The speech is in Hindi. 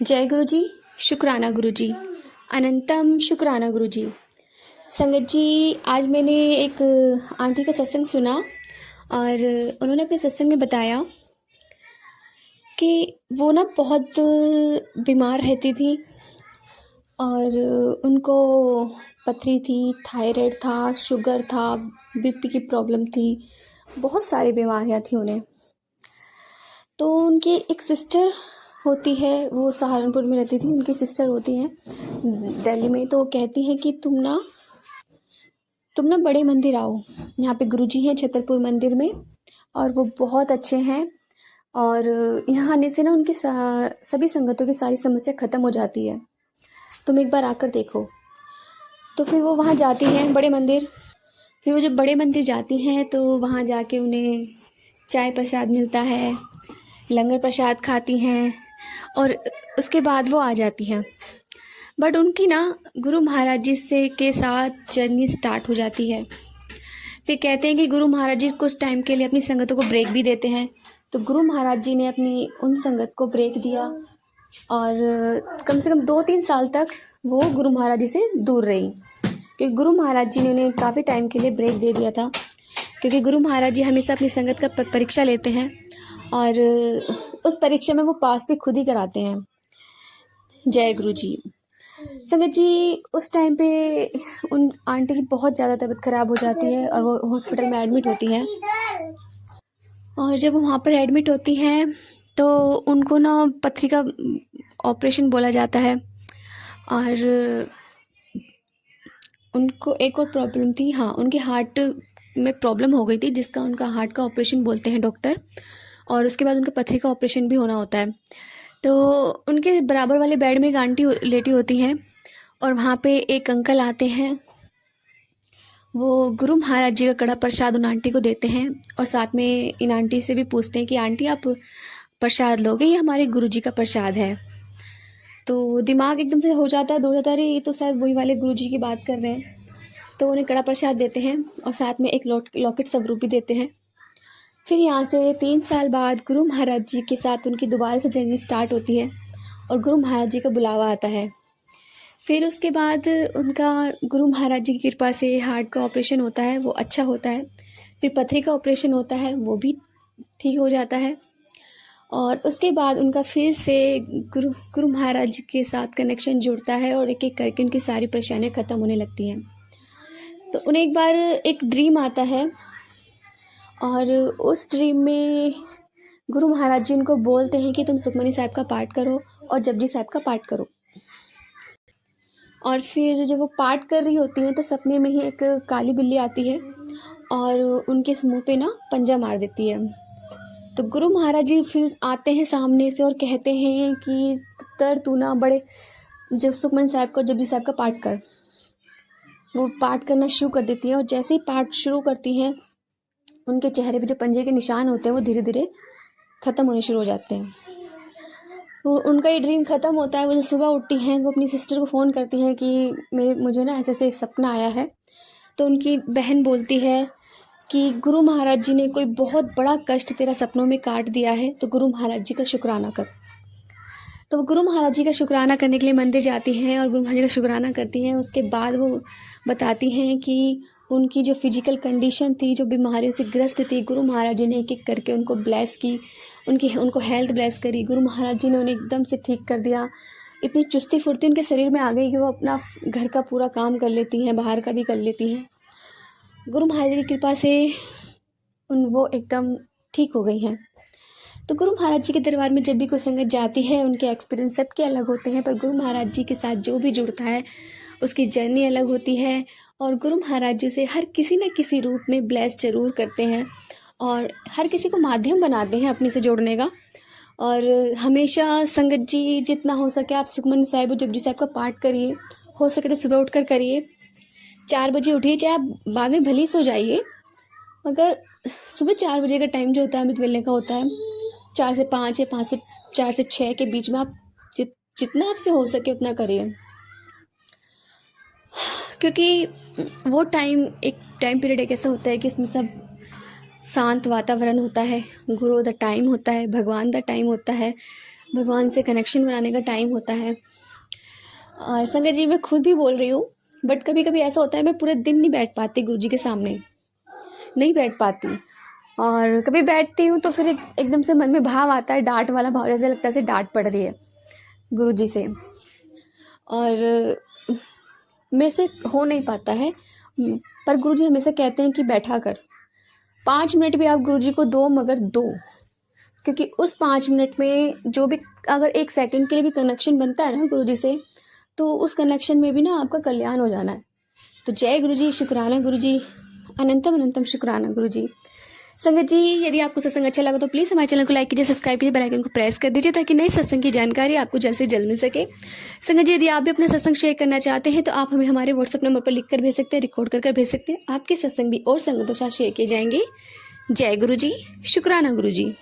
जय गुरु जी। शुक्राना गुरु जी। अनंतम शुक्राना गुरु जी। संगत जी, आज मैंने एक आंटी का सत्संग सुना और उन्होंने अपने सत्संग में बताया कि वो ना बहुत बीमार रहती थी और उनको पथरी थी, थायराइड था, शुगर था, बीपी की प्रॉब्लम थी, बहुत सारी बीमारियां थी उन्हें। तो उनकी एक सिस्टर होती है, वो सहारनपुर में रहती थी, उनकी सिस्टर होती हैं दिल्ली में। तो वो कहती हैं कि तुम ना बड़े मंदिर आओ, यहाँ पे गुरुजी हैं छतरपुर मंदिर में और वो बहुत अच्छे हैं और यहाँ आने से ना उनकी सभी संगतों की सारी समस्या ख़त्म हो जाती है, तुम एक बार आकर देखो। तो फिर वो वहाँ जाती हैं बड़े मंदिर। फिर वो जब बड़े मंदिर जाती हैं तो वहाँ जाके उन्हें चाय प्रसाद मिलता है, लंगर प्रसाद खाती हैं और उसके बाद वो आ जाती हैं। बट उनकी ना गुरु महाराज जी से के साथ जर्नी स्टार्ट हो जाती है। फिर कहते हैं कि गुरु महाराज जी कुछ टाइम के लिए अपनी संगतों को ब्रेक भी देते हैं। तो गुरु महाराज जी ने अपनी उन संगत को ब्रेक दिया और कम से कम 2-3 साल तक वो गुरु महाराज जी से दूर रही, क्योंकि गुरु महाराज जी ने उन्हें काफ़ी टाइम के लिए ब्रेक दे दिया था। क्योंकि गुरु महाराज जी हमेशा अपनी संगत का परीक्षा लेते हैं और उस परीक्षा में वो पास भी खुद ही कराते हैं। जय गुरु जी। संगत जी, उस टाइम पे उन आंटी की बहुत ज़्यादा तबीयत ख़राब हो जाती है और वो हॉस्पिटल में एडमिट होती हैं। और जब वो वहाँ पर एडमिट होती हैं तो उनको ना पथरी का ऑपरेशन बोला जाता है और उनको एक और प्रॉब्लम थी। हाँ, उनके हार्ट में प्रॉब्लम हो गई थी, जिसका उनका हार्ट का ऑपरेशन बोलते हैं डॉक्टर। और उसके बाद उनका पथरी का ऑपरेशन भी होना होता है। तो उनके बराबर वाले बेड में एक आंटी लेटी होती हैं और वहाँ पे एक अंकल आते हैं। वो गुरु महाराज जी का कड़ा प्रसाद उन आंटी को देते हैं और साथ में इन आंटी से भी पूछते हैं कि आंटी आप प्रसाद लोगे, ये हमारे गुरु जी का प्रसाद है। तो दिमाग एकदम से हो जाता है, दौड़ जाता है, अरे ये तो शायद वही वाले गुरु जी की बात कर रहे हैं। तो उन्हें कड़ा प्रसाद देते हैं और साथ में एक लॉकेट स्वरूप भी देते हैं। फिर यहाँ से 3 साल बाद गुरु महाराज जी के साथ उनकी दोबारा से जर्नी स्टार्ट होती है और गुरु महाराज जी का बुलावा आता है। फिर उसके बाद उनका गुरु महाराज जी की कृपा से हार्ट का ऑपरेशन होता है, वो अच्छा होता है। फिर पथरी का ऑपरेशन होता है, वो भी ठीक हो जाता है। और उसके बाद उनका फिर से गुरु महाराज के साथ कनेक्शन जुड़ता है और एक एक करके उनकी सारी परेशानियाँ ख़त्म होने लगती हैं। तो उन्हें एक बार एक ड्रीम आता है और उस ड्रीम में गुरु महाराज जी उनको बोलते हैं कि तुम सुखमनी साहिब का पाठ करो और जपजी साहिब का पाठ करो। और फिर जब वो पाठ कर रही होती हैं तो सपने में ही एक काली बिल्ली आती है और उनके मुंह पे ना पंजा मार देती है। तो गुरु महाराज जी फिर आते हैं सामने से और कहते हैं कि पुत्र तू ना बड़े जब सुखमनी साहिब का जपजी साहिब का पाठ कर। वो पाठ करना शुरू कर देती है और जैसे ही पाठ शुरू करती हैं उनके चेहरे पे जो पंजे के निशान होते हैं वो धीरे धीरे ख़त्म होने शुरू हो जाते हैं। वो उनका ये ड्रीम ख़त्म होता है। वो जब सुबह उठती हैं वो अपनी सिस्टर को फ़ोन करती हैं कि मुझे ना ऐसे ऐसे एक सपना आया है। तो उनकी बहन बोलती है कि गुरु महाराज जी ने कोई बहुत बड़ा कष्ट तेरा सपनों में काट दिया है, तो गुरु महाराज जी का शुक्राना कर। तो वो गुरु महाराज जी का शुक्राना करने के लिए मंदिर जाती हैं और गुरु महाराज जी का शुक्राना करती हैं। उसके बाद वो बताती हैं कि उनकी जो फिजिकल कंडीशन थी, जो बीमारियों से ग्रस्त थी, गुरु महाराज जी ने एक एक करके उनको ब्लेस की, उनको हेल्थ ब्लेस करी। गुरु महाराज जी ने उन्हें एकदम से ठीक कर दिया। इतनी चुस्ती फुर्ती उनके शरीर में आ गई कि वो अपना घर का पूरा काम कर लेती हैं, बाहर का भी कर लेती हैं। गुरु महाराज जी की कृपा से वो एकदम ठीक हो गई हैं। तो गुरु महाराज जी के दरबार में जब भी कोई संगत जाती है उनके एक्सपीरियंस सबके अलग होते हैं, पर गुरु महाराज जी के साथ जो भी जुड़ता है उसकी जर्नी अलग होती है। और गुरु महाराज जी से हर किसी न किसी रूप में ब्लेस जरूर करते हैं और हर किसी को माध्यम बनाते हैं अपने से जोड़ने का। और हमेशा संगत जी जितना हो सके आप सुखमनी साहिब और जपजी साहिब का पाठ करिए। हो सके तो सुबह उठकर करिए, 4 बजे उठिए, चाहे आप बाद में भले ही सो जाइए, मगर सुबह 4 बजे का टाइम जो होता है अमृत वेले का होता है। 4 से 5 या 5 से 4 से 6 के बीच में आप जितना आपसे हो सके उतना करिए, क्योंकि वो एक टाइम पीरियड एक ऐसा होता है कि इसमें सब शांत वातावरण होता है, गुरु द टाइम होता है, भगवान द टाइम होता है, भगवान से कनेक्शन बनाने का टाइम होता है। संगत जी, मैं खुद भी बोल रही हूँ, बट कभी कभी ऐसा होता है मैं पूरे दिन नहीं बैठ पाती गुरुजी के सामने, नहीं बैठ पाती। और कभी बैठती हूँ तो फिर एकदम से मन में भाव आता है, डांट वाला भाव, जैसे लगता है डांट पड़ रही है गुरुजी से, और मेरे से हो नहीं पाता है। पर गुरुजी हमेशा कहते हैं कि बैठा कर, 5 मिनट भी आप गुरुजी को दो, मगर दो, क्योंकि उस 5 मिनट में जो भी, अगर 1 सेकंड के लिए भी कनेक्शन बनता है ना गुरुजी से, तो उस कनेक्शन में भी ना आपका कल्याण हो जाना है। तो जय गुरुजी, शुक्राना गुरुजी, अनंतम अनंतम शुक्राना गुरुजी। संगत जी, यदि आपको सत्संग अच्छा लगा तो प्लीज़ हमारे चैनल को लाइक कीजिए, सब्सक्राइब कीजिए, बेल आइकन को प्रेस कर दीजिए, ताकि नए सत्संग की जानकारी आपको जल्द से जल्द मिल सके। संगत जी, यदि आप भी अपना सत्संग शेयर करना चाहते हैं तो आप हमें हमारे व्हाट्सएप नंबर पर लिख कर भेज सकते हैं, रिकॉर्ड कर भेज सकते हैं। आपके सत्संग भी और संगतों के साथ शेयर किए जाएंगे। जय गुरु जी, शुक्राना गुरु जी।